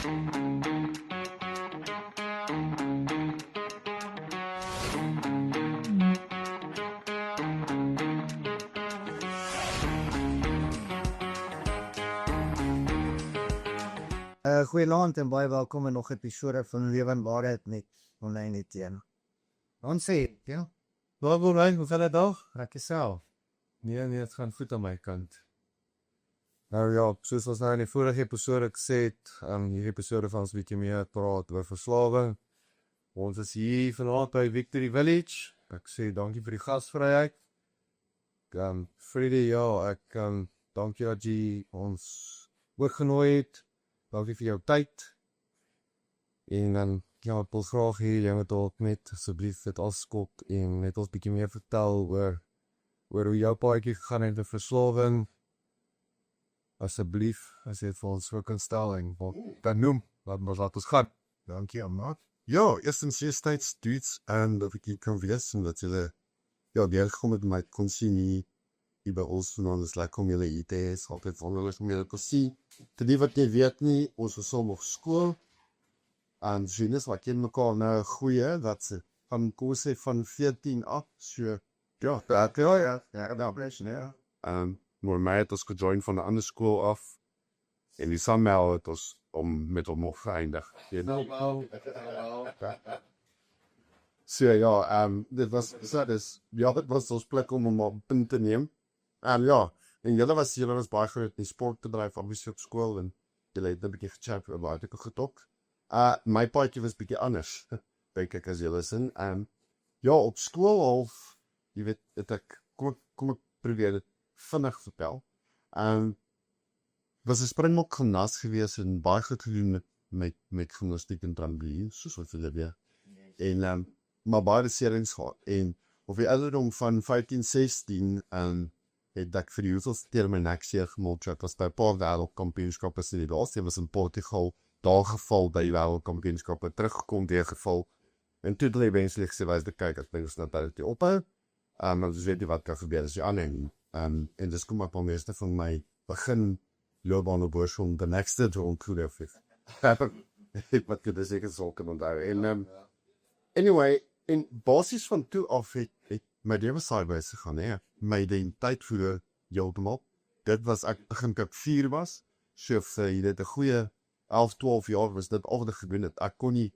Goeienaand en baie welkom in nog 'n episode van Lewe en Waarheid met online Etienne. Ons sê, ja, Hoe gaan dit dag? raak jezelf. Nee, het gaan goed aan my kant. Nou ja, soos ons nou in die vorige episode gesê het, hierdie episode van ons bietjie meer praat oor verslawing. Ons is hier vanaand by Victory Village. Ek sê dankie vir die gasvryheid. Freddie, ja, dankie dat jy ons oorgenooi het. Dankie vir jou tyd. En dan, ja, ek wil graag hier jy met dalk net asseblief dit afskop en net ons bietjie meer vertel oor hoe jou paadjie gegaan het met verslawing. Asseblief, as jy het vir ons so kan stel en dan noem, laat ons gaan. Dankie, Amat. Ja, eerstens steeds dudes en dat ek hier kan wees en dat julle deelgekom met my kon sien hier by ons vanaand is lekker om julle hier te hê, is altyd wonderlik om julle te sien. Ten die wat jy weet nie, ons is saam op skool en Jenis wat ken mekaar nou goeie, dat se van kosse van 14 af, so ja, maar my het ons gejoin van 'n ander skool af en die somehow het ons om met hom nog geëindig. So ja, dit was ons plek om hom op punt te neem. En julle was baie groot in die sportbedryf, obviously op skool en julle het 'n bietjie gechat oor wat ek getok. My paadjie was bietjie anders, dink ek as julle sin. Op skool half, jy weet, het ek kom ek probeer dit vinnig vertel. Was 'n springbok gimnas gewees en baie goed gedoen met gimnastiek en trampoline, soos wat julle weet. En maar baie serings gehad. En op die ouderdom van 15, 16 het ek vir die hoeveelste keer my nek seer gemaak. Het was by 'n paar wêreldkampioenskappe in die laaste was in Portugal, daar geval by die wêreldkampioenskappe, teruggekom weer geval. En toe het hulle eventueel gesê, "Wys dit kyk, ek dink ons net dit ophou." Maar dis weet jy wat kan gebeur as jy aanhang. En dis kom op meeste van my begin loopbaan op Hoërskool, the next to include ek wat dit seker sou kan onthou. En anyway, en basis van toe af het my lewe sideways gegaan, hè. My identiteit voel heeltemal. Dit was ek begin ek 4 was. So vir jy dit 'n goeie 11, 12 jaar was dit al wat ek gedoen het. Ek kon nie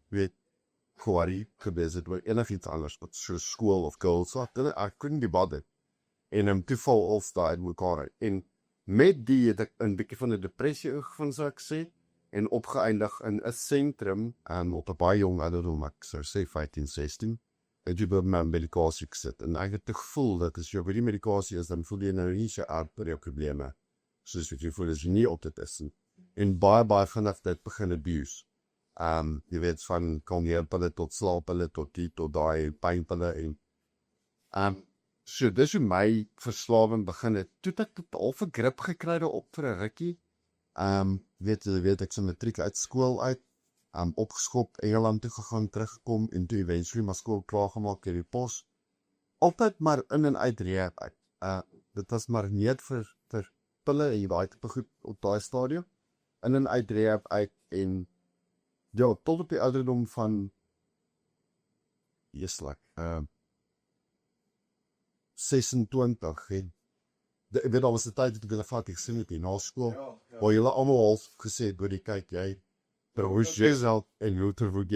weet Kwari gebeur het oor enigiets anders wat so skool of girls wat ek kon nie bother. En toe val of daai mekaar. En met die het ek 'n bietjie van 'n depressie ingevind, sou ek sê, en opgeëindig in 'n sentrum op 'n baie jong ouderdom, ek sou sê 15, 16. Het jy by my medikasie gesit. En ek het die gevoel dat as jy by die medikasie is, dan voel jy nou nie so aard by jou probleme. Soos wat jy voel as jy nie op dit is. En baie vanaf dit begin abuse. Jy weet, van kalmeerpille tot slaappille, tot die, tot daai pynpille en so dis hoe my verslawing begin het. Toe het ek al vir grip gekry daarop vir 'n rukkie. Weet ek se matriek uit skool uit, opgeskop, Engeland toe gegaan, teruggekom en toe eventually my skool klaargemaak in die pos. Altyd maar in en uit rehab uit. Dit was maar net vir pille en daai tipe goed op daai stadium. In en uit rehab uit en ja, tot op die ouderdom van 26 en ek weet al was die tyd dat ek hulle vat, ek sien het na skool, waar julle almal half gesê het, die kyk, jy verwoes jyself en jy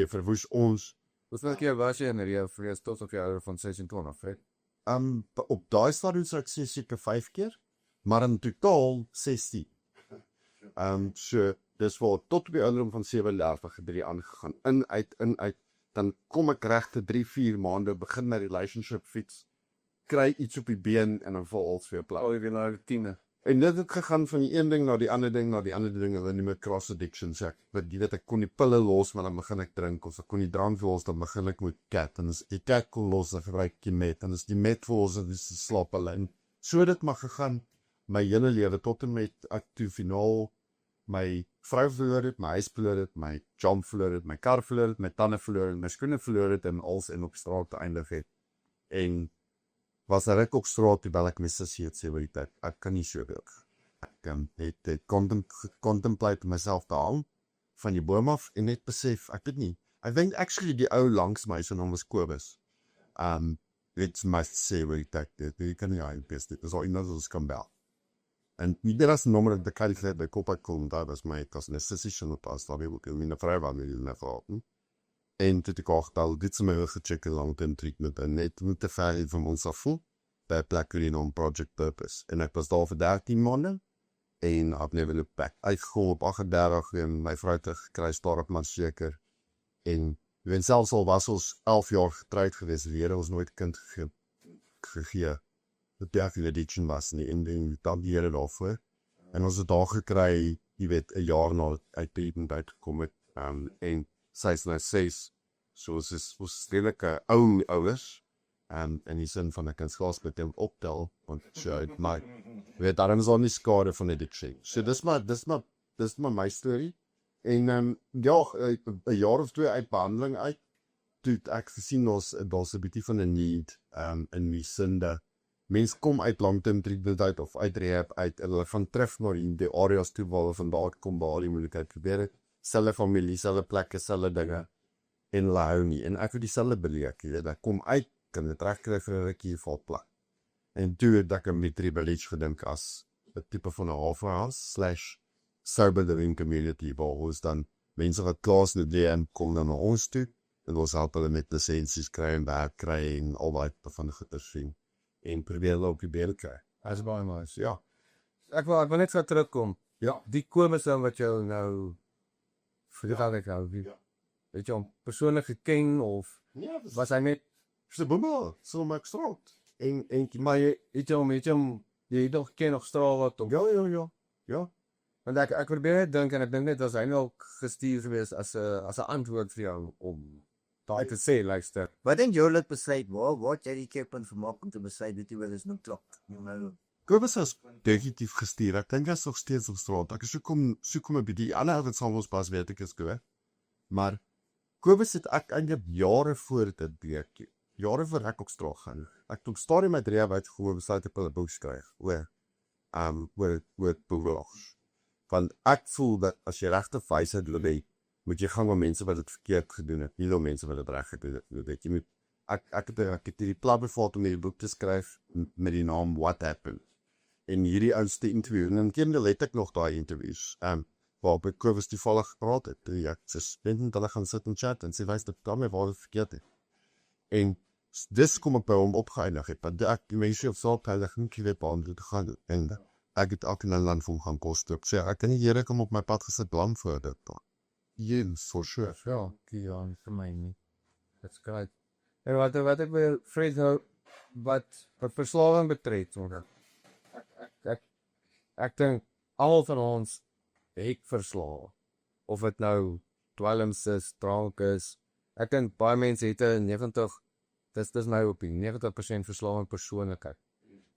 verwoes ons. Hoeveel keer was jy in die vrees tot op die ouder van 26, hè? Op daai stadium sou ek sê seker 5 keer, maar in totaal 16. So, dis wel tot op die ouderdom van 37 het die aangegaan, in, uit, dan kom ek regte 3-4 maande, begin my relationship fiets, kry iets op die been en dan val alles weer plat. Al weer na rutine. En dit het gegaan van die een ding na die ander ding, na die ander ding, hulle noem het cross addiction, sê ek. Jy weet, ek kon die pille los, maar dan begin ek drink, of ek kon die drank los, dan begin ek met cat, en as die cat kon los, dan gebruik ek die met, en as die met los, dan is die slaappille, en so het dit maar gegaan, my hele lewe, tot en met ek toe finaal, my vrou verloor het, my huis verloor het, my job verloor het, my kar verloor het, my tande verloor het, my skoene verloor het, en alles en op straat te eindig het, en was ek op straat, terwyl ek my sussie het sê, weet jy, ek kan nie so wil. Ek het contemplate myself te haal, van die boom af en net besef, ek weet nie, I think actually die ou langs my, sy naam was Kobus. It's must say where you take dit, jy kan nie aanpest dit, is al iemand ons kan bel. En die was nommer dat kan ik bij Kopa kom, daar was my as 'n assistant op as daar wil ek my vrou wat my na vrae. En dit ek ook al dit se my gecheck long-term treatment en net moet te ver van ons af voel by plekkie on project purpose. En ek was daar vir 13 maande en I've never looked back. Ek gaan op 38 en my vrou te gekry staar op maar seker. En wen selfs al was ons 11 jaar getrouwd geweest, weer ons nooit kind gegee. De 13e edition was nie, en dan die hele daarvoor. En ons het daar gekry, jy weet, 'n jaar na uit treatment uitgekom het, en sy is nou 6, so ons redelike ouers, in die sin van ek kan skaars met hem optel, want maar, weet, daarom is al nie skade van addiction. So dis maar my story. En ja, 'n jaar of 2 uit behandeling uit, toe ek gesien daar's 'n bietjie van 'n need, in die sin dat mense kom uit long-term treatment uit of uit rehab uit en hulle van terug na die areas toe waar hulle vandaan kom, waar die moeilikheid probeer het. Selfe familie, selfe plekke, selfe dinge en hulle hou nie. En ek het dieselfde beleef, jy weet, ek kom uit, kan dit regkry vir 'n rukkie val plak. En toe het ek met Tribal gedink as 'n tipe van 'n halfway house / sober living community waar ons dan mense wat klaar is met en kom dan na ons toe en ons help hulle met lisensies kry en werk kry en al daai tipe van goeie sien. En probeer hulle op die been kry. As baie nice, ja. Ek wil net gaan terugkom. Ja. Die komise wat jou nou vertel ek nou, weet jy hom persoonlik geken of Ja, was hy net se boemel, so my straat. En maar jy het hom jy nog ken nog straal wat op. Ja. Want ek probeer net dink en ek dink net was hy nou gestuur geweest as 'n antwoord vir jou om daai te sê, luister. Wat dink jy het besluit, wat jy die keerpunt gemaak om te besluit dit wil is nou klop. Kobus is definitief gestuur. Ek dink hy is nog steeds op straat. Ek soek hom 'n bietjie. Die ander wat sal ons pas weet ek is goed. Maar Kobus het ek eintlik jare voor dit breek. Jare voor ek op straat gaan. Ek het op stadium met rehab uitgegaan besluit ek 'n boek skryf oor bewegings. Want ek voel dat as jy regte wysheid wil hê, moet jy gaan met mense wat dit verkeerd gedoen het, nie met mense wat dit reg gedoen het. Jy moet ek het hierdie plan bevat om hierdie boek te skryf met die naam What Happened. En hierdie oudste interview, en dan ken ek nog daai interviews, waarop ek Kobus toevallig gepraat het. Toe ek sy student hulle gaan sit en chat en sy wys dat daarmee waar dit verkeerd het. En dis kom ek by hom opgeëindig het, want ek die mense op saak heilig nie weer behandel te gaan. En ek het ook in 'n land van gaan kos toe. Ek sê, ek kan nie Here kom op my pad gesit plan voor dit. Yes, for sure. Ja, Kian, vir my nie. That's great. En wat ek wil vrees nou, wat verslawing betref, ek dink al van ons het verslaaf. Of dit nou dwelms is, drank is. Ek dink baie mense het 'n 90, dis my opinie, 90% verslawing persoonlikheid.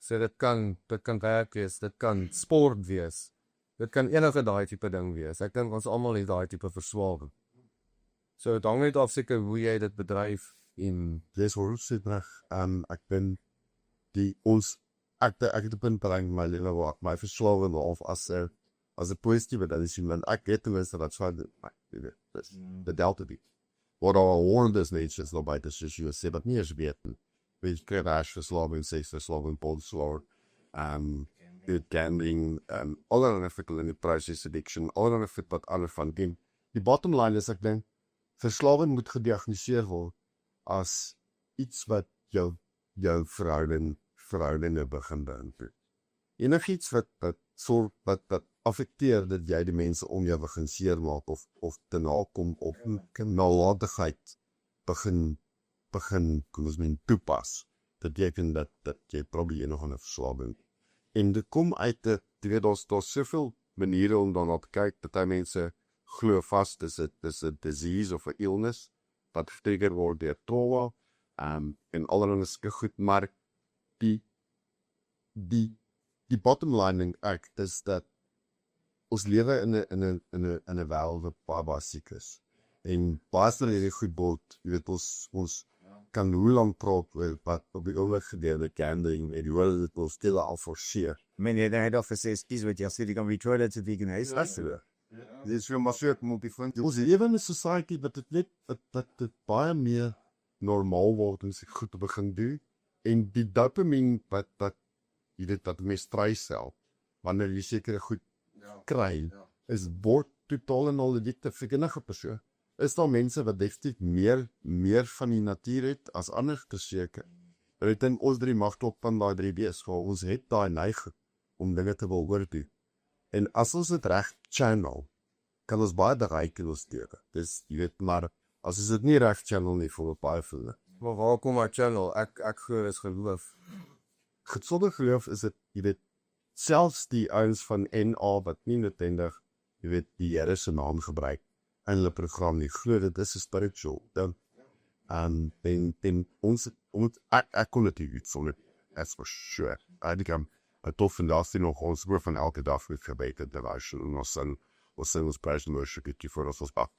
So dit kan werk wees, dit kan sport wees. Dit kan enige daai tipe ding wees. Ek dink ons almal het daai tipe verslawing. So dit hang net af seker hoe jy dit bedryf en Dis hoe sit reg. Ek ben ek het op 'n punt my lewe waar my verslawing of as 'n positiewe dat is iemand ek het tenminste dat sou die delta be. Wat al wonders natures nog by dis jy sê dat nie is weten. Weet kry as verslawing sê verslawing polslor gambling allerlei effekte in die process addiction allerlei effekte wat alle van die bottom line is ek dink verslawing moet gediagnoseer word as iets wat jou verhoudinge begin beïnvloed. Enigiets wat affekteer dat jy die mense om jou begin seermaak of te nakom op nalatigheid begin kom ons men toepas. Dat beteken dat jy probeer nog 'n verslawing. En dit kom uit daar's soveel maniere om daarna te kyk dat hy mense glo vas dis 'n disease of 'n illness wat getrigger word deur trauma en allerlei goed, maar die bottom line is dat ons lewe in 'n wêreld wat baie siek is. En baie van hierdie goed bot, jy weet ons kan hoe lank praat oor wat op die oomblik gebeur met gambling en hoe dit wil stil al forceer. Men jy het al gesê, dis wat jy sê, jy kan be toilet to vegan huis. Dit is vir maar so ek moet vind. Ons lewe in 'n society wat dit net dat dit baie meer normaal word en sig goed te begin doen. En die dopamine wat jy weet wat mense strysel wanneer jy sekere goed kry, is word totaal en al addictief vir enige persoon. Is daar mense wat definitief meer van die natuur het as ander verseker. Maar ek dink ons drie mag tot van daai 3 B's, waar ons het daai neiging om dinge te wil oordoen. En as ons dit reg channel, kan ons baie bereik in ons lewe. Dis jy weet maar as ons dit nie reg channel nie, voel dit baie veel. Maar waar kom my channel? Ek glo is geloof. Gesonde geloof is dit, jy weet, selfs die ouens van NA wat nie noodwendig, jy weet, die Here se naam gebruik in hulle program nie, glo dit is 'n spiritual ding. En ons ek kon dit nie so net as for sure. I think I'm tof vandag nog ons oor van elke dag met gebed en devotion en ons ons praise worship het voor ons bak.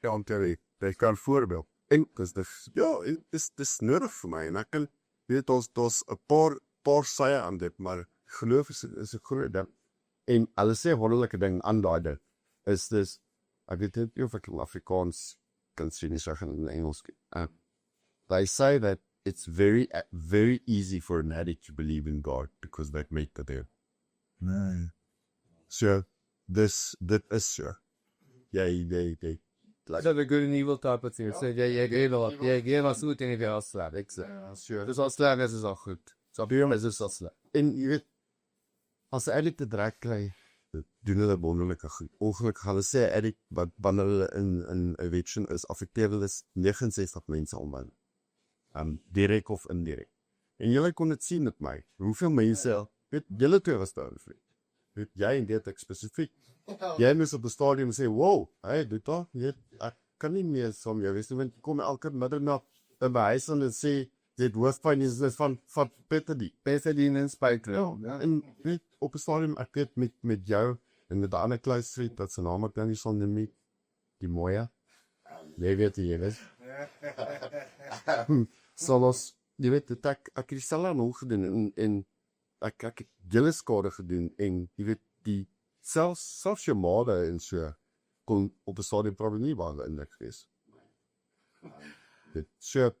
Ja, om te kan voorbeeld. En dis ja, dis nodig vir my en ek kan weet ons 'n paar sye aan dit, maar geloof is 'n groot ding. En hulle sê wonderlike ding aan daai ding is dis ek weet nie of ek Afrikaans kan sê nie sê in Engels. They say that it's very easy for an addict to believe in God because they've made it there. Nee. So dit is so. Jy Like the good and evil type of thing. So jy gee was goed en jy weer afslaap. Ek sê. so. Dus afslaap is al goed. So op hier is dit afslaap. En jy weet as 'n addict te druk kry, doen hulle wonderlike goed. Ongelukkig hulle sê addict wat wanneer hulle in 'n addiction is, affekteer hulle 69 mense om hulle. Direk of indirek. En julle kon dit sien met my. Hoeveel mense, weet julle twee was daar, vriend. Weet jy en dit ek spesifiek. Jy moes op die stadion sê, wow, hey, dit daar, ek kan nie meer som jou wees, want kom elke middag in my huis en sê, dit hoofdpyn is van Petadine en Spyker. Ja, en weet, op die stadion, ek weet met jou, en met die ander kluisvriend, dat sy naam ek dan nie sal noem nie, die mooie, jy weet die jy weet. Solos, jy weet, dit ek het die sal aan hom gedoen, en ek het julle skade gedoen, en jy weet, die selfs jou maade en so, kon op die stadium probably nie baie indruk gewees. So,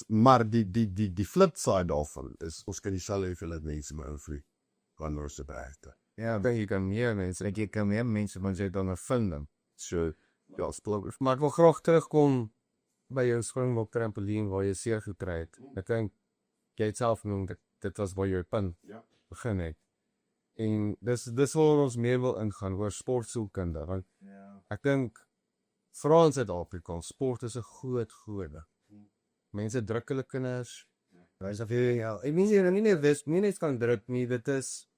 maar die flip side daarvan is, ons kan nie sal hoeveel mense my invloed, wanneer ons dit bereik. Ja, dan jy kan meer mense, jy kan meer mense van sy ondervind. So, ja, spelers. Maar ek wil graag terugkom by jou Springbok trampoline waar jy seer gekry het. Ek dink jy het self genoem dit was waar jou punt begin het. En dis waar ons meer wil ingaan oor sportsielkunde, want ek dink veral in Suid-Afrika, sport is 'n groot ding. Mense druk hulle kinders. Wys of jy ja, Ek meen jy nie net kan druk nie, dit is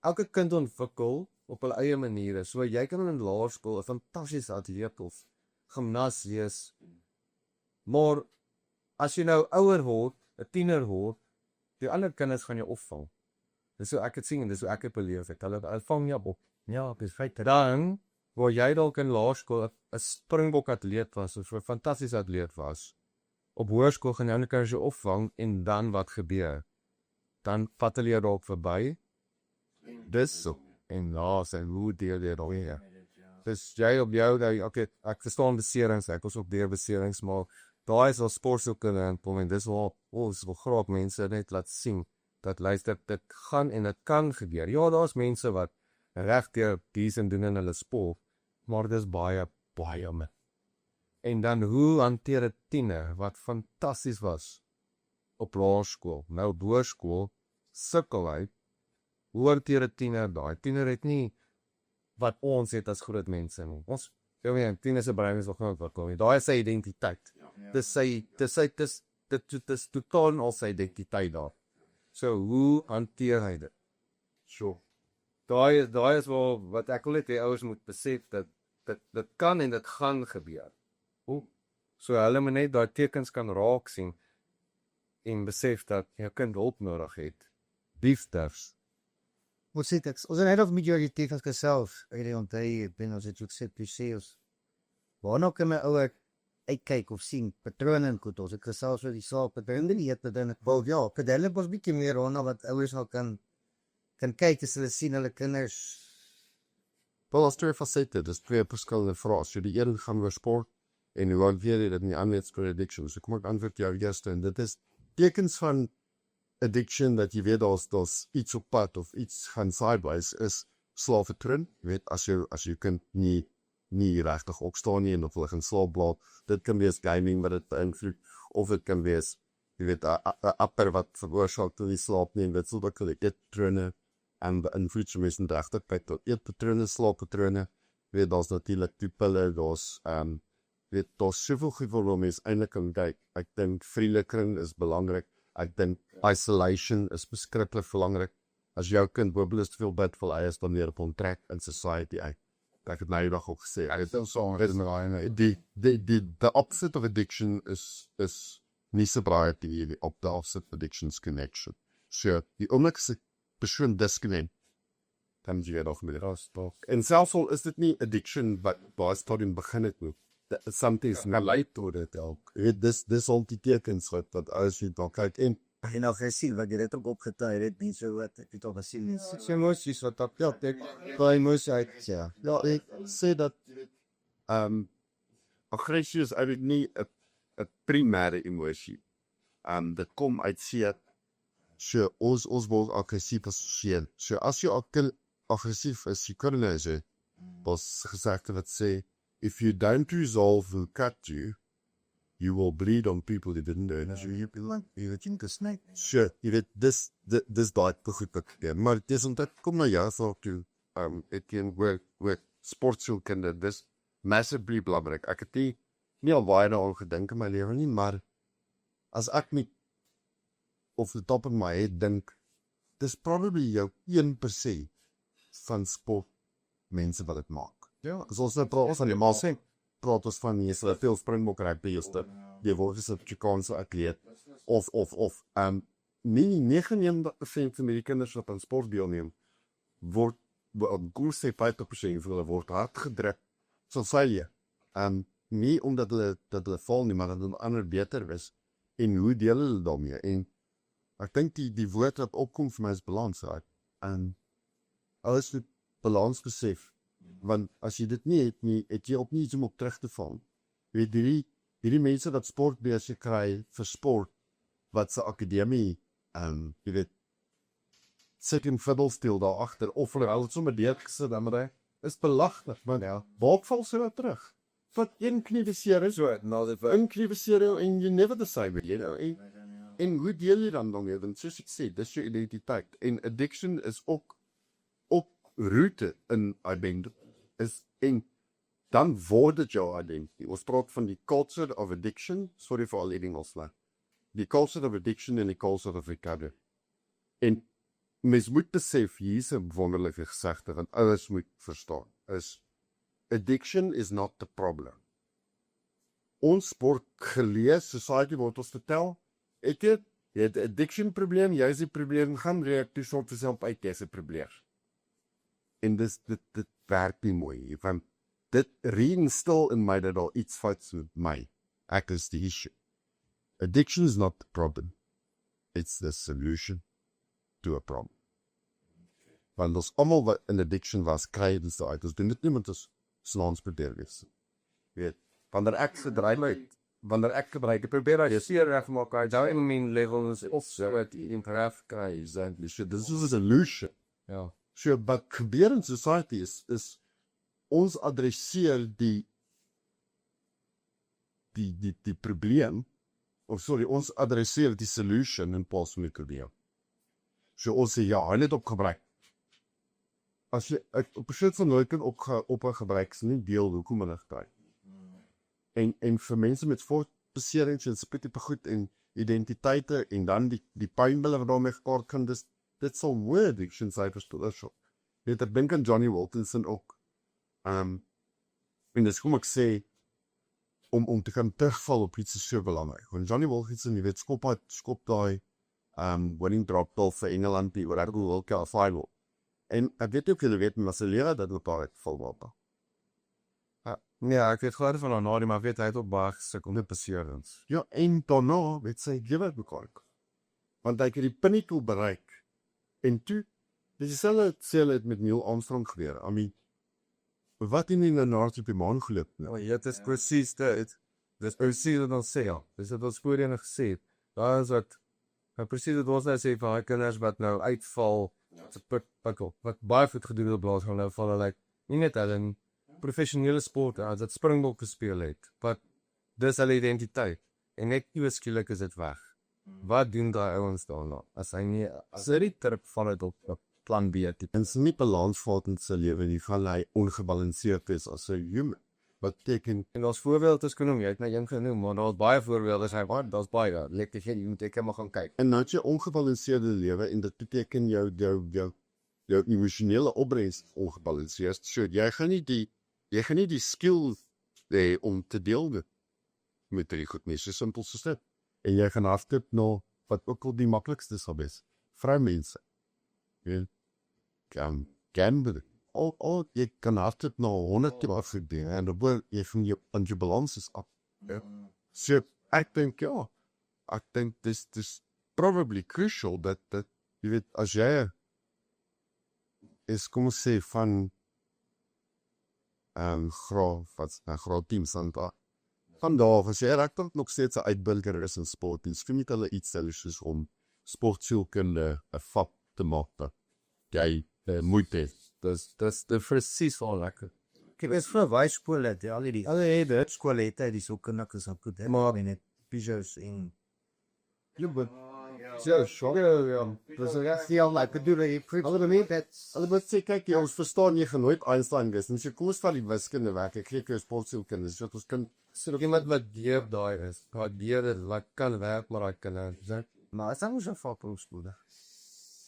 elke kind ontwikkel op hulle eie maniere. So jy kan in laerskool 'n fantastiese atleet of gimnas wees. Maar as jy nou ouer word, 'n tiener word, die ander kinders gaan jou opvang. Dis hoe ek het sien en dis hoe ek het beleef het. Hulle vang jou op. ja, dis feit. Dan waar jy dalk in laerskool 'n Springbok atleet was of 'n fantastiese atleet was, op hoërskool gaan jy ander kinders jou opvang en dan wat gebeur? Dan vat hulle jou dalk verby. Dis so. En laas en hoe deel jy dan weer? Dus jy op jou, okay, ek verstaan beserings, ek was ook deur beserings, maar daai is al sportsielkunde en dis wel, ons wil graag mense net laat sien, dat luister, dit gaan en dit kan gebeur. Ja, daar's mense wat regdeur decent doen in hulle sport, maar dis baie min. En dan hoe hanteer 'n tiener wat fantasties was op laerskool, nou op hoërskool, sukkel hy. Hoe hanteer 'n tiener daai? Tiener het nie wat ons het as groot mense nie. Ons, jy weet, tiener se brein is nog nooit wat kom. Daai is sy identiteit. Dis totaal al sy identiteit daar. So, hoe hanteer hy dit? So. Daai is wat ek wil net hê ouers moet besef dat dit kan en dit gaan gebeur. So hulle moet net daai tekens kan raak sien en besef dat jou kind hulp nodig het. Liefdes. Ons het net of met jou tekens gesels, hierdie onthou, binne ons het ook sê presies. Waarna kan my ouer uitkyk of sien patrone in goed. Ons het gesels oor die saak patrone nie het dan wel ja, verduidelik ons bietjie meer rondom wat ouers al kan kyk as hulle sien hulle kinders Wel, as twee facette, dis twee verskillende vrae. So die een gaan oor sport, en hoe hanteer jy dit in die ander oor addiction. So kom ek antwoord jou eerste, en dit is tekens van addiction, dat jy weet, daar's iets op pad, of iets gaan sideways, is slaafvertroon. Jy weet, as jy kind nie regtig opstaan nie, en of hulle gaan slaap laat, dit kan wees gaming wat dit beïnvloed, of dit kan wees, jy weet, 'n apper wat veroorsaak dat jy slaap nie, en dit sal ook eetpatrone, en beïnvloed so mense regtig by tot eetpatrone, slaappatrone, jy weet, daar's natuurlik die pille, daar's soveel goed waarop mens eintlik kan kyk. Ek dink vriendekring is belangrik. Ek dink isolation is beskiklik belangrik. As jou kind bijvoorbeeld te veel bid wil, hy is dan weer op onttrek in society uit. Ek het nou die dag ook gesê. Ek het so the opposite of addiction is nie sobriety op the opposite of addiction's connection. So, die oomblik as 'n persoon disconnect, dan jy nog met die ras. En selfs al is dit nie addiction wat baie stadium begin het nie. Something's geleid tot dit ook. Dis al die tekens wat as jy dan kyk en nou gesien, wat jy dit ook opgetuig het, nie so wat, ek het al gesien, Sy emoties wat dat daai emosie uit. ja, ek sê dat aggressie is eintlik nie 'n primêre emosie. Dit kom uit seer. So ons word aggressief assosieer. So as jy aggressief is, jy kan nie sê, was gesegde wat sê, if you don't resolve who cut you, you will bleed on people you didn't know. So you be like, jy weet, gesnyd. So, jy weet, dis daai goed wat gebeur. Maar dis omdat, kom na jou saak toe, ek ken work sportsielkunde, dis massively belangrik. Ek het nie al baie daaraan gedink in my lewe nie, maar as ek nie of the top of my head dink, dis probably jou 1% van sport mense wat dit maak. Ja, As ons nou praat van die maal praat ons van jy sal veel springbok rugby jy word as 'n Afrikaanse atleet of 99% van die kinders wat aan sport deelneem word goed sê 50% van hulle word hard gedruk so failure. Nie omdat hulle val nie, maar dat hulle ander beter is en hoe deel hulle daarmee. En ek dink die woord wat opkom vir my is balans raak. Alles moet balans besef. Want as jy dit nie het jy ook nie iets om op terug te val. Jy weet, hierdie mense wat sport besig kry vir sport, wat se akademie, jy weet, sit in fiddlestil daar agter, of hulle hou dit sommer deurgesit, maar is belaglik, man. Ja. Waar val sy nou terug? Wat een kniebesering, So, nou dit een kniebesering en you never the same, you know. En hoe deel jy dan want soos ek sê, dis jou identiteit. En addiction is ook route in identity en dan word dit jou identity. Ons praat van die culture of addiction, sorry vir al die Engels maar. Die culture of addiction en die culture of recovery. En mens moet besef, hier is 'n wonderlike gesegde wat alles moet verstaan, is addiction is not the problem. Ons word gelees, society word ons vertel, jy het addiction probleem, jy is die probleem, gaan reaktief sort vir self uit, jy is 'n probleem. En dit werk nie mooi, want dit reinstil in my dat daar iets fout met my. Ek is die issue. Addiction is not the problem. It's the solution to a problem. Want ons almal wat in addiction was, kry dit so uit. Ons doen dit nie met ons slaans probeer wees. Weet, wanneer ek gebruik, ek probeer dat jy seer regmaak, hy jou in levels of so wat in graf kry, exactly. So this is a solution. ja. So, wat gebeur in society is ons adresseer die probleem, ons adresseer die solution in plaas van die probleem. So, ons sê, ja, hy het opgebruik. As jy, op persoon van nooit kan op gebruik, is nie deel hoekom hulle gebruik. En vir mense met voortbeserings en spesifieke goed en identiteite en dan die pynbille wat daarmee gepaard kan, dit sal mooi addiction syfers tot is. Weet, ek dink aan Johnny Wilkinson ook. En dis kom ek sê, om te kan terugval op iets is so belangrik. Want Johnny Wilkinson, jy weet, skop daai winning drop goal vir Engeland, die oor World Cup final. En ek weet ook, jy weet, maar sy leraar dat op daar val water. Ja, ek weet glad van Anari, maar weet hy het op baie gesukkel met beserings. Ja, en daarna, weet sy, lewe het mekaar. Want hy het die pinnacle bereik. En toe, dis dieselfde sê hulle het met Neil Armstrong gebeur. I mean, wat in die naart op die maan geloop? Ja, dit is presies dit. Dis presies wat ons sê, ja. Dis wat ons voorheen gesê het. Daar is wat, presies wat ons nou sê van die kinders wat nou uitval, wat baie goed gedoen het op blaas gaan nou val, hulle, nie net hulle in professionele sport, as dit Springbok gespeel het, wat, dis hulle identiteit, en net skielik is dit weg. Wat doen daai ouens daarna, as hy nie, as hy die trip van het op plan B, En sy nie balans vat in sy lewe nie, gaan hy ongebalanseerd is as 'n human. Wat beteken, en daar's voorbeelde te genoem, jy het nou een genoem, maar daar's baie voorbeelde, daar's baie, lekker jy moet ek maar gaan kyk. en nou het jy ongebalanseerde lewe, en dit beteken jou emosionele opbrengs ongebalanseerd, so jy gaan nie die skill hê om te deel met die goed nie, so simpel soos dit. En jy gaan hardloop na wat ook al die maklikste sal wees, vroumense. Jy kan gambling. Jy kan hardloop na 100 km doen, en dan word jy van jou balans is af. Ja. So, ek dink dis probably crucial dat jy weet, as jy is, kom ons sê, van groot teams aan daar. Vandaag, as jy regtig nog steeds 'n uitburger is in sport, en skien nie hulle iets soos om sportsielkunde 'n vak te maak dat jy moet hê. Dis presies al lekker. Kyk, is vir wyskool het, al die dit skole het die sielkundig is ook goed, hè, maar net physios en So, ja. dis reg heel like bedoel jy Hulle moet sê, kyk, ons verstaan jy gaan nooit Einstein wees, en as jy kom ons vat die wiskunde werk, ek kyk jou sportsielkunde, so ons kan Iemand wat deep daai is, wat wat kan werk maar daai kinders. maar is dan so vak op skool.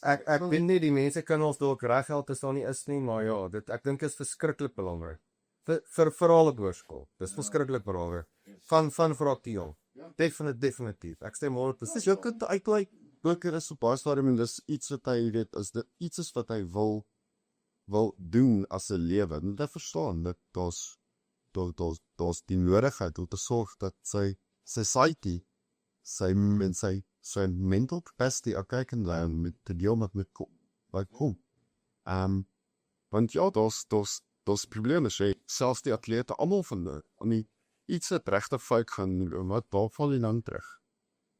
Ek weet nie die mense kan ons dalk reggeld as daar nie is nie, maar ja, ek dink is verskriklik belangrik. Vir veral op hoërskool. Dis verskriklik belangrik. Van fraktiel. Definitief. Ek stem 100%. Dis jou kind uitbly, ook is op baie stadium, en dis iets wat hy weet, as dit iets is wat hy wil doen as 'n lewe, en dit verstaan, dat daar's die nodigheid om te sorg dat sy psyche, sy mental capacity ook kan learn met te deel met kom. Want ja, daar's probleme, selfs die atlete, almal van die iets wat regtig fout gaan, wat daar val jy dan terug.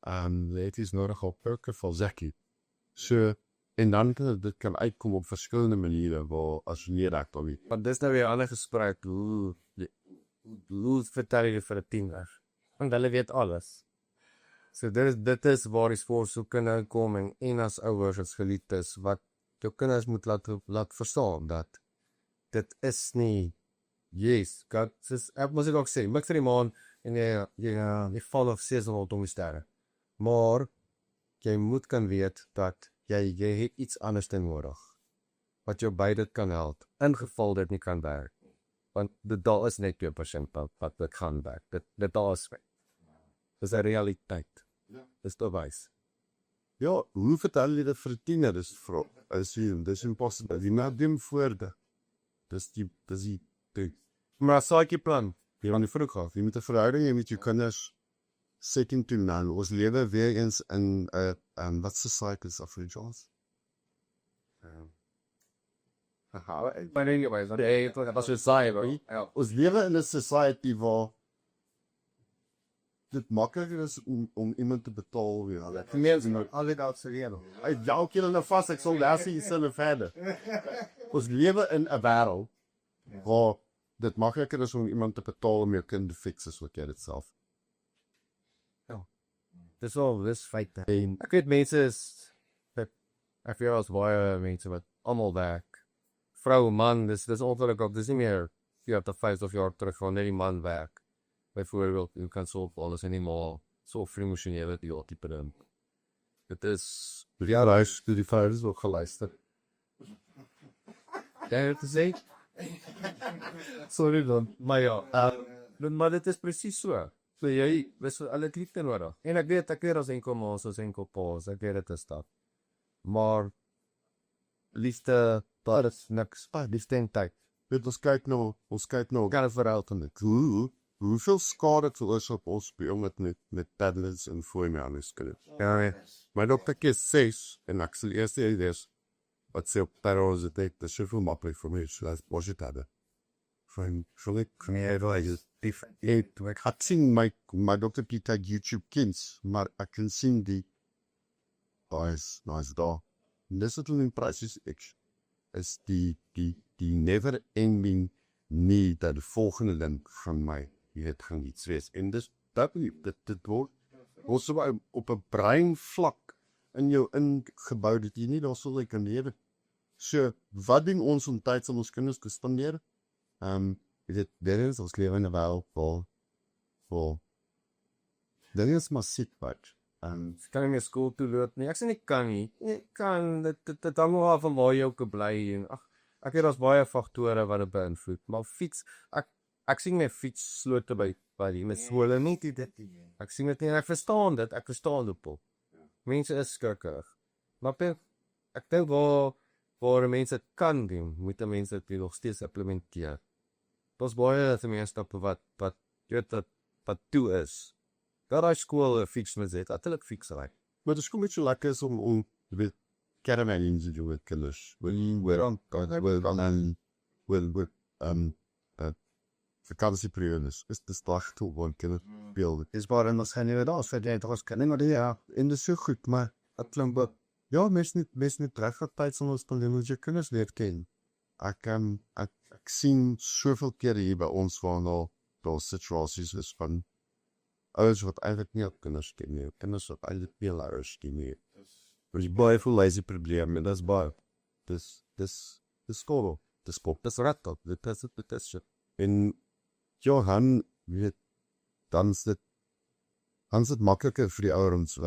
Het is nodig op perke vir Zaki. So, en dan dit kan uitkom op verskillende maniere, waar as jy raak dan nie. Want dis nou weer 'n ander gesprek, hoe vertel jy vir 'n tiener? Want hulle weet alles. So dit is waar die sportsielkunde kom, en as ouers as geliefdes, wat jou kinders moet laat verstaan, dat dit is nie, ek moet dit ook sê, mik vir die maan, en jy val of seesel rondom die sterre. Maar, jy moet kan weet, dat jy het iets anders ten nodig, wat jou by dit kan help, in geval dit nie kan werk. Want daar is net 2% wat dit gaan werk. Dit daar is. Dis 'n realiteit. Dis te wys. Ja, hoe vertel jy dit vir 'n tiener? Dis impossible. Die naam voorde. Dis die Maar saaikie plan. jy gaan nie vroeg af. Jy moet 'n verhouding hê met jou kinders. Second to none. Ons lewe weer eens in 'n wat societies of religions. Maar anyways, dat is saai, bro. Ons lewe in 'n society waar dit makliker is om iemand te betaal weer. Al dit uit se lewe. Hy jou keer in 'n vas, ek sal daar sien hulle verder. Ons lewe in 'n wêreld waar dit makliker is om iemand te betaal om jou kind te fix as wat jy dit self. Dis feite. Ek weet mense is, ek weet as baie mense wat almal werk. Vrou, man, dis ongelukkig ook, dis nie meer 40 jaar terug, gewoon net die man werk. Bijvoorbeeld, u kan so op alles en nie maar so emosionele type ding. Dit is... Ja, daar is die vaders ook geluister. Daar te sê? Sorry dan. Maar ja, maar dit is precies so. So jy, wees hulle het liefde nodig. En ek weet as enkel maas, as enkel paas, ek weet dit is dat. Maar, liefde, daar is niks, liefde en tyd. Weet, ons kyk nou, Kan het verhaal van dit. Hoeveel skade veroorsaak ons met paddlers en voormeanuskulle? Ja, My dokter kies 6, en ek sal eers sê, wat sê op paddlers, dit is soveel maklik vir my, so as positief. van geluk. Nee, dat is different. Ek het sien my Dr. Pieter YouTube kens, maar ek kan sien die nice daar. En dis wat hulle in presies is die never ending need dat die volgende ding van my gaan iets wees. En dis dit word so op 'n brein vlak in jou ingebou dat jy nie daar sal kan lewe. So, wat doen ons om tyd aan ons kinders te spandeer? Dit is ons lewe in 'n wêreld vol dit is maar sit. Ek kan nie meer skool toe loop nie. Ek sê nie kan nie. Ek kan, dit hang af van waar jy ook bly en ek weet daar's baie faktore wat dit beïnvloed, maar fiets, ek sien my fiets slote by die skole nie dit. Ek sien dit nie en ek verstaan dit op. Mense is skrikkerig. Maar ek dink waar mense kan doen, moet mense dit nog steeds implementeer. Daar's baie gemeenskappe wat toe is. Dat daai skool 'n fiets moet hê, natuurlik fiets ry. Maar dit is kom net so lekker is om weet caravan te doen met kinders. Vakantieperiodes is dit slag toe waar kinders speel. Dis maar en ons gaan nie daar vir dit ons kan nie maar ja. En dit is so goed, maar dit klink wat ja, mens nie tyd sal ons spandeer met jou kinders leer ken. Ek sien soveel kere hier by ons waar daar situasies is van ouers wat eintlik nie op kinders ken nie. Kinders wat eintlik veel ouers ken nie. Dis baie veel lazy probleme, en dis baie. Dis skool, dis pop, dis rattel, dit is shit. En Johan, weet, dan is dit makliker vir die ouers,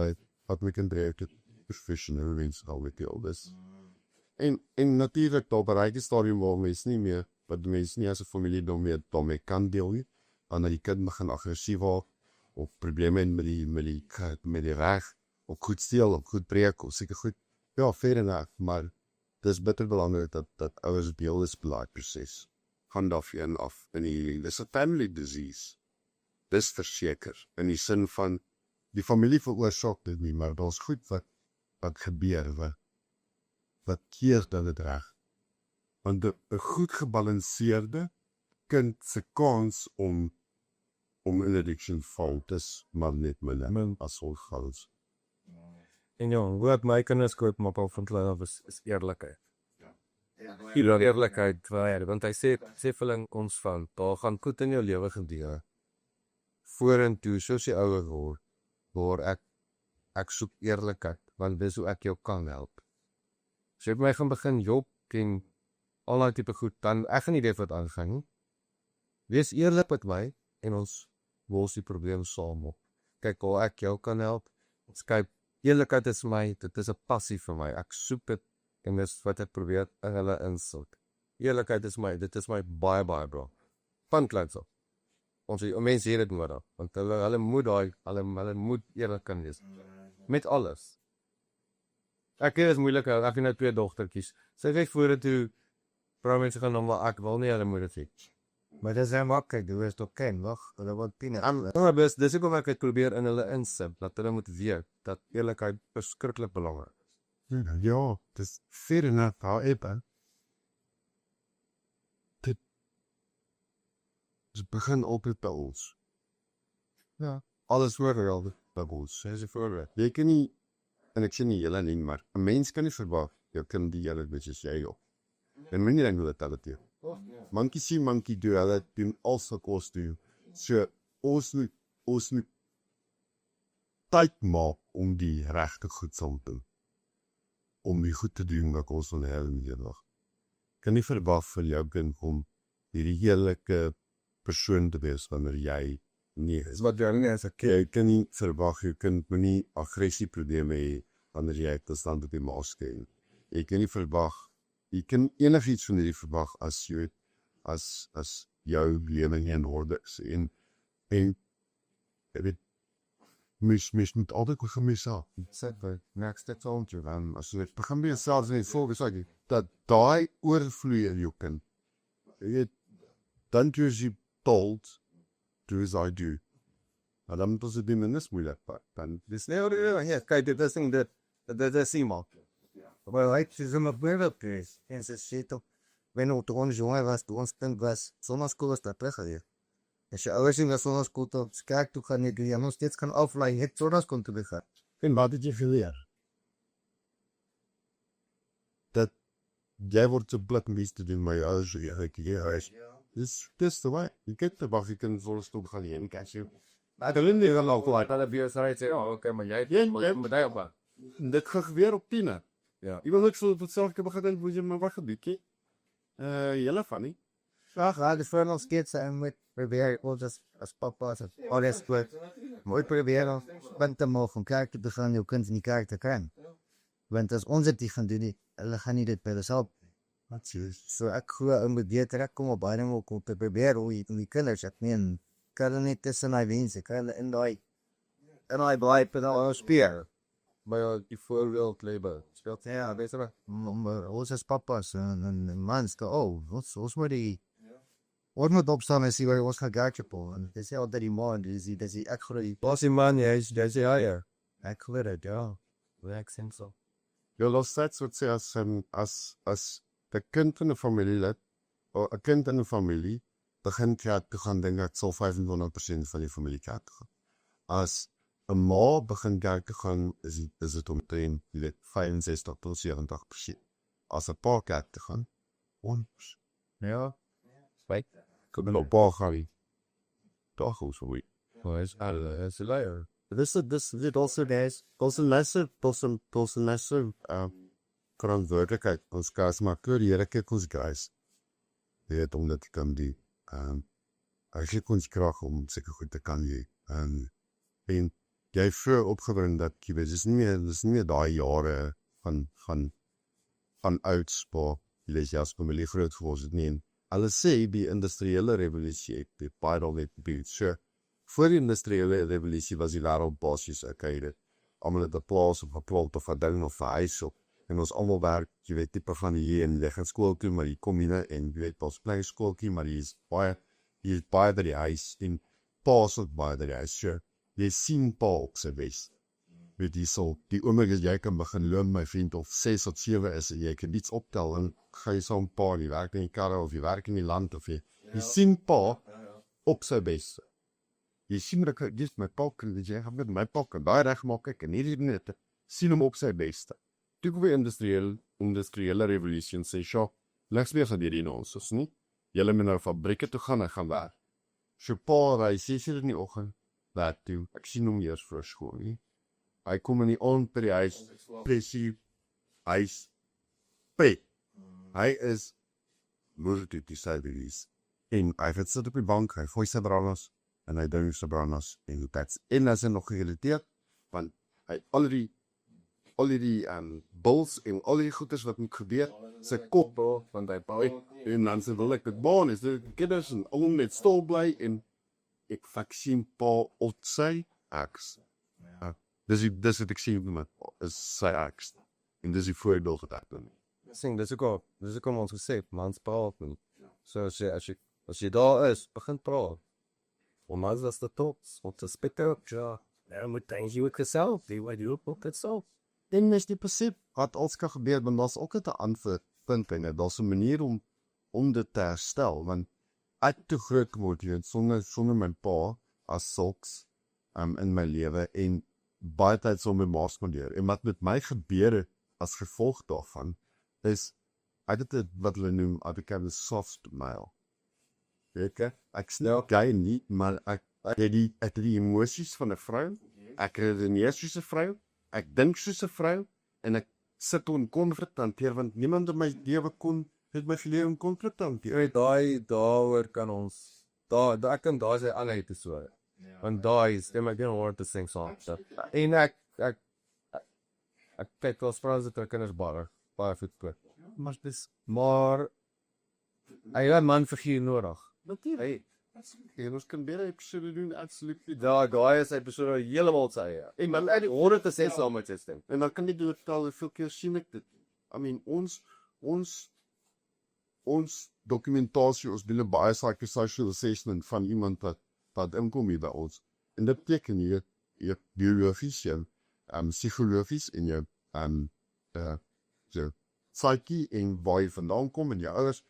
wat my kind reik het professioneel mens al weet jy al dis. En natuurlik daar bereik die stadium waar mens nie meer, wat mens nie as 'n familie daarmee kan deel nie, en dat die kind begin aggressief word, of probleme met die reg, of goed steel, of goed breek, of seker goed, ja, fair enough, maar dis bitter belangrik dat ouers deel is belaai proses. Gaan daarvan af in die, dis 'n family disease. Dis verseker, in die sin van, die familie veroorsaak dit nie, maar daar's goed wat gebeur, wat keer dat dit reg. Want 'n goed gebalanseerde kind se kans om in addiction val, dis maar net minder as ons. En ja, wat my kinders koop maar op van klein af is eerlikheid. Eerlikheid, want hy sê vir hulle ons van, daar gaan goed in jou lewe gebeur. Vorentoe, soos jy ouer word, waar ek soek eerlikheid, want dis hoe ek jou kan help. So jy my gaan begin job en al die tipe goed, dan ek gaan nie weet wat aangaan nie. Wees eerlik met my en ons los die probleem saam op. Kyk hoe ek jou kan help. Skype, eerlikheid is my, dit is 'n passie vir my. Ek soek dit en dis wat ek probeer in hulle insit. Eerlikheid is my, dit is my baie bro. Van kleins af. Ons mense hier dit nodig, want hulle moet eerlik kan wees. Met alles. Ek weet dit is moeilik, ek het nou 2 dogtertjies. Sy sê vorentoe, vroumense gaan dan maar ek wil nie hulle moet dit sê. Maar dis is maklik, jy is toch ken, wag, hulle wat pine. Dis ook wat ek probeer in hulle insit, dat hulle moet weet, dat eerlikheid verskriklik belangrik is. Ja, dis fair enough, however. Dit begin altyd by ons. Ja, alles word by ons, sê sy voorbeeld. Jy kan nie, en ek sê nie julle nie, maar 'n mens kan nie verwag, jou kind die hele weet soos jy op. En my nie dink hoe dit doen. Monkey see, monkey do, hulle doen alles wat ons doen. So, ons moet tyd maak om die regte goed saam te doen. Om die goed te doen wat ons wil hê in die dag. Kan nie verwag van jou kind om hierdie heerlike persoon te wees wanneer jy nie is. Wat jy nie is, jy kan nie verwag jou kind moet nie aggressie probleme hê wanneer jy konstant op die maas kyk. Jy kan nie verwag, jy kan enigiets van hierdie verwag as jy as jou lewe nie in orde is. En jy weet, mens moet altyd goed gemis hê. Sê by next step on to dan as jy begin by jouself en fokus op dat daai oorvloei in jou kind. Jy weet, dan do as you told, do as I do. Maar dan moet ons dit minstens moeilik pak. Dan dis Ja, kyk, dit is iemand. Maar hy is in 'n voorbeeld geweest. En sy sê toch, Wanneer toe ons jonger was, toe ons kind was, sonnaskool is dat teruggeweer. As je ouers in de sonnaskool toe kerk toe gaan, jy nog steeds kan aflei, het sonnaskool toe gaan. En wat het jy geleer? Dat jy word so blik mens te doen, maar jy ouers so jy huis. Dis the way. Jy kyk te wag, jy kan sonnaskool gaan heen, catch you. Maar hulle nie dan ook laat. Dan heb je sê, oké, maar jij moet jy op. Dit gaan gebeur op 10. Ja. Jy wil ook so tot self begin, moet jy maar wag 'n bietjie. Julle van nie. Ja, de voor ons kids en moet proberen, ons als papa's, alles goed. Moet proberen, bent te mogen, kerk te gaan, je kunt niet kerk te gaan. Want als ons het die gaan doen, dan gaan niet dit bij zichzelf. Zo, ik ga een beetje terug komen op bijna ook om te proberen hoe je kinders, ik meen, kan er niet tussen die wensen, kan er in die blijven dan een spier. Maar die voorbeeld leven speelt. Ja, weet je wat? Ons als papa's en mans, ons moet die... Ons moet opstaan en zien waar ons gaan kaartje po. En het is altijd die man, dus die echt groei. Pas die man, jij is hier. Ik weet het, ja. Ik denk zo. Jy los steeds wat sê as 'n kind in 'n familielid of 'n kind in 'n familie begin kerk te gaan, dink ek sal 25% van die familie kerk toe gaan. As 'n ma begin kerk te gaan, is dit omtrent 65 tot 70%. As 'n pa kerk te gaan, ons. Ja. Spijt. Kom op pa gaan. Toch hoe so. Hij is een leier. This it also guys. Ons lesser verantwoordelikheid. Ons kaas maar kleur Here kyk ons guys. Weet om dit te kan doen. As jy ons krag om seker goed te kan jy. En jy voor opgebring dat jy weet, dis nie meer daai jare van oudspa. Jy lees jy as familie groot geword het nie. Hulle sê die industriële revolusie het baie daarmee gebeur. So voor die industriële revolusie was die wêreld basies dit. Almal het 'n plaas of 'n plot of 'n ding of 'n huis op. En ons almal werk, jy weet, tipe van hier en jy gaan skool toe, maar jy kom nie en jy weet, ons klein skooltjie, maar jy is baie by die huis en pa's ook baie by die huis. So, jy sien pa op sy bes. Weet jy so, die oomblik as jy kan begin loon, my vriend, of 6 of 7 is en jy kan iets optel en ga jy saam pa, jy werk in die karre of jy werk in die land of jy sien pa op sy beste. Jy sien dat ek dis my pa kan jy gaan met my pa kan baie reg maak ek en hierdie net sien hom op sy beste. Toe kom die industriële revolusie sê, "Sjoe, legs weer gaan hierdie ons is nie. Julle moet nou fabrieke toe gaan en gaan werk." So pa ry 6:00 in die oggend werk toe. Ek sien hom eers vir skool nie. Hy kom in die aand by die huis, presie huis pay. Hy is moeder toe die syberies. En hy het sit op die bank, hy fooi sy brandas en hy doen sy brandas en that's en as hy nog geïrriteerd want hy al die bulls en al die goeders wat moet gebeur, sy kop want hy baie en dan sê wil ek dit baan is die kinders en al net stil bly en ek sien pa op sy aks. Dis wat ek sien met is sy aks. En dis die voordeel wat ek doen. Dis ook ons gesê, mans praat. So as jy daar is, begin praat. Ondanks dat dit tops, want dit spit ook, ja. Nou moet jy ook geself, die wat jy ook het self. En is die besef wat alles kan gebeur, want daar's ook 'n antwoordpunt en daar's 'n manier om dit te herstel, want ek te groot geword het sonder my pa as sulks in my lewe en baie tyd sonder my ma spandeer. En wat met my gebeur het as gevolg daarvan is ek het wat hulle noem I became a soft male. Weet jy? Ek snel gay nie, maar ek het die emosies van 'n vrou. Ek redeneer soos 'n vrou. Ek dink soos 'n vrou en ek sit in konflik hanteer want niemand in my lewe het my geleer om konflik te hanteer. Daaroor kan ons ek kan daai sy aanheid so. Want daai is my geen woord te sing saam. En ek kyk wel sprake dat kinders baie voetpad. Maar hy het 'n man figuur nodig. Natuurlik. En ons kan weer 'n episode doen absoluut. Daai is hy persoon heeltemal sy eie. En maar uit die 100% saam met sy stem. En dan kan jy doortel hoeveel keer sien ek dit. I mean ons dokumentasie, ons doen 'n baie psychosocial assessment van iemand wat inkom hier by ons. En dit beteken jy biologies, psigologies en jou psyche en waar jy vandaan kom en jou ouers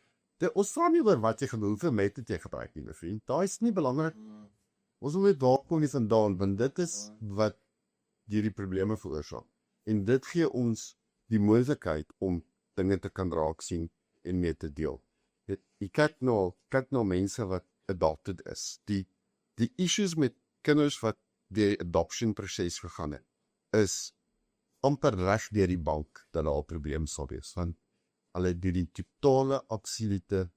Ons vra nie oor wat jy gaan doen, hoeveel met het jy gebruik nie, my vriend. Daai is nie belangrik. Ons wil net waar kom jy vandaan, want dit is wat hierdie probleme veroorsaak. En dit gee ons die moontlikheid om dinge te kan raak sien en mee te deel. Jy kyk nou mense wat adopted is. Die issues met kinders wat die adoption proses gegaan het, is amper reg deur die bank dat daar 'n probleem sal wees, want hulle het die totale absolute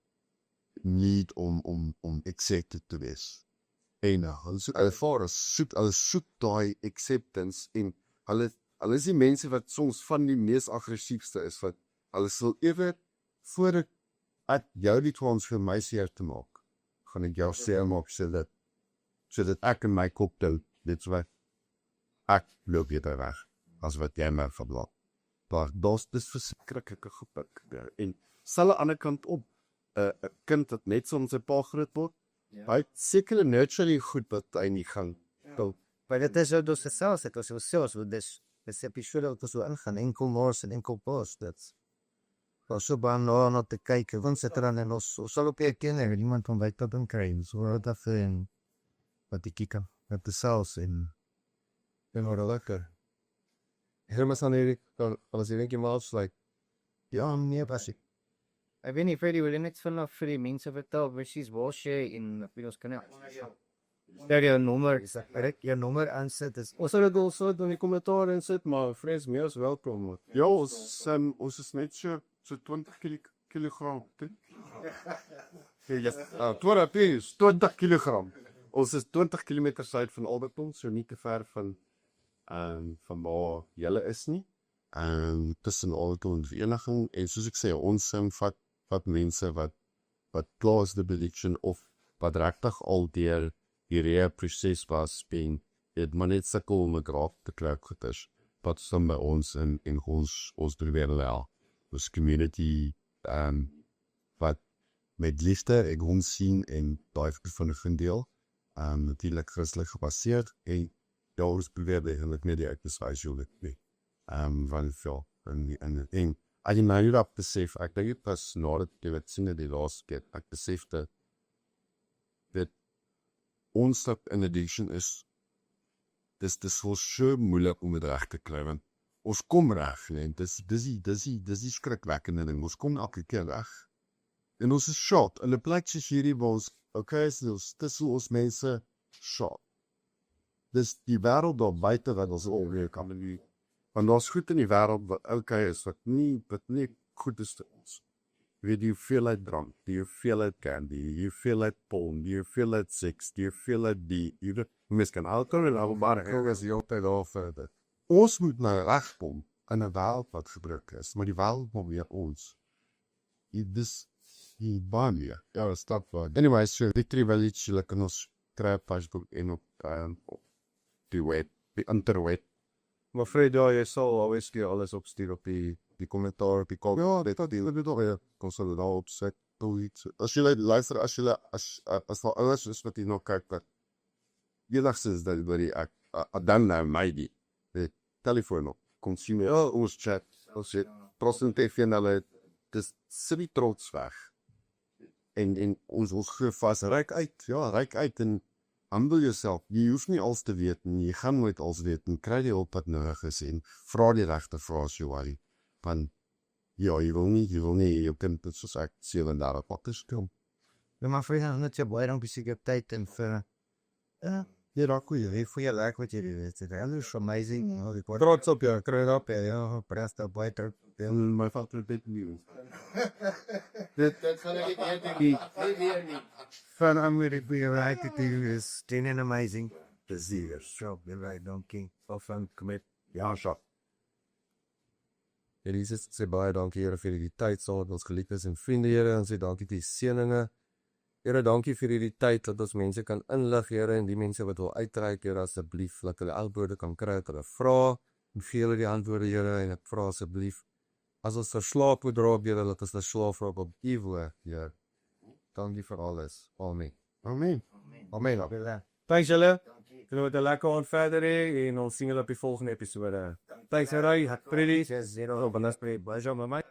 need om accepted te wees. En hulle soek daai acceptance en hulle is die mense wat soms van die mees aggressiefste is, wat hulle sal eerder voor ek jou die kans vir my seer te maak, gaan ek jou seer maak sodat ek in my kop tel, dit wat ek loop weer weg, as wat jy my verblaak. Maar dis verskriklike gepik. En sal aan die ander kant op, 'n kind wat net soms sy pa groot word, hy het sekere nurturing goed wat hy nie gaan. Maar dit is ook dus hetzelfde, het was zelfs, dus episode wat zo ingaan, enkel Mors en enkel Post, dat was zo baan naar te kijken, want zit er aan en ons zal op je kinderen, niemand van wij dat dan krijgen, zo wordt dat in wat die kieken, met de saus in orde lekker. Helemaal aan hierdie, als jy dink jy maar afsluit. ja, nee, passie. Ik weet niet, Freddy, wil je niks vanaf voor die mensen vertellen, precies wat je in video's kan Daar je nummer, is dat correct? Je nummer aanzet is, Ons sal dit also in die kommentaar insit, maar Frans meer as welkom. Ja, ons is net so 20 kilogram. Ja, 20 kilogram. Ons is 20 kilometer suid van Alberton, so nie te ver van waar julle is nie. Tussen Alberton en Vereniging, en soos ek sê, ons vat mense wat klaar is die addiction of wat regtig al deur hierdie proses was, en het maar net sukkel om 'n graaf te kry goeders, wat som by ons en ons probeer leer. Ons community wat met liefde ek ons sien en daai van 'n voordeel, natuurlik Christelik gebaseerd, en ja, ons probeer dit net uit besluit nie. Want ja, en as jy nou hierop besef, ek dink dit pas nadat jy het sien die laaste keer, ek besef dat ons stap in addiction is, dis so moeilik om dit reg te kry, want ons kom reg, en dis die skrikwekkende ding, ons kom elke keer reg, en ons is shot, en 'n plek soos hierdie waar ons, dis ons mense shot, dis die wêreld daar buite wat ons alweer kan doen, want daar's goed in die wêreld wat is, wat nie goed is vir ons. Weet jy veel uit drank, do you feel uit candy, do you feel uit porn, do you feel uit sex, do you feel uit mens kan alcohol en alcohol as jy altyd daar verder. Ons moet nou regkom in 'n wêreld wat gebruik is, maar die wêreld moet weer ons. Dis die baan. Ja, stap voor. Anyway, so Victory Village, julle kan ons kry op Facebook en op die web, die interweb. Maar Fred, ja, jy sal alwees keer alles opstuur op die kommentaar, op die kop. Ja, dit al, ja. Kon sal dit daar opset, iets. As jy luister, as daar ouers is wat jy nog kyk, dat enigste is dat ek dan nou my die telefoon op, kom sien my, ons chat, ons het prosent TV en hulle, dis sit trots weg. En ons gee vas, reik uit, en handel jouself, jy hoef nie alles te weet, en jy gaan nooit alles weet, en kry die hulp wat nodig is, en vra die regte vrae as jy worry, want ja, jy wil nie, jou kind, soos ek, 7 dae wat is kom. Ja, maar vir jou, net jy baie dankie seker op tyd en vir, Ja, daar goeie, voor je werk wat je doet, het is amazing, ik word Trots op jou, kry op. ja, presta buiten, my vader dit nie. Dat gaan ik niet niet. Fun, I'm really be right to do is doing amazing. The zero shop, the right donkey, of commit. Ja, so. Ja, Jesus sê baie dankie Here vir hierdie tyd saam met ons geliefdes en vriende, Here, en sê dankie vir die seëninge. Here, dankie vir hierdie tyd dat ons mense kan inlig, Here, en die mense wat wil uitreik, Here, asseblief, dat hulle antwoorde kan kry, dat hulle vra, en vir hulle die antwoorde, Here, en ek vra asseblief, as ons verslaap moet raak, Here, dat ons verslaap raak op U woord, Here. Dankie vir alles. Amen. Amen. Amen. Thanks julle. Julle moet 'n lekker aand verder hê en ons sien julle op die volgende episode. Thanks, Ray. Freddy. Zero, but that's pretty, pleasure, my mate.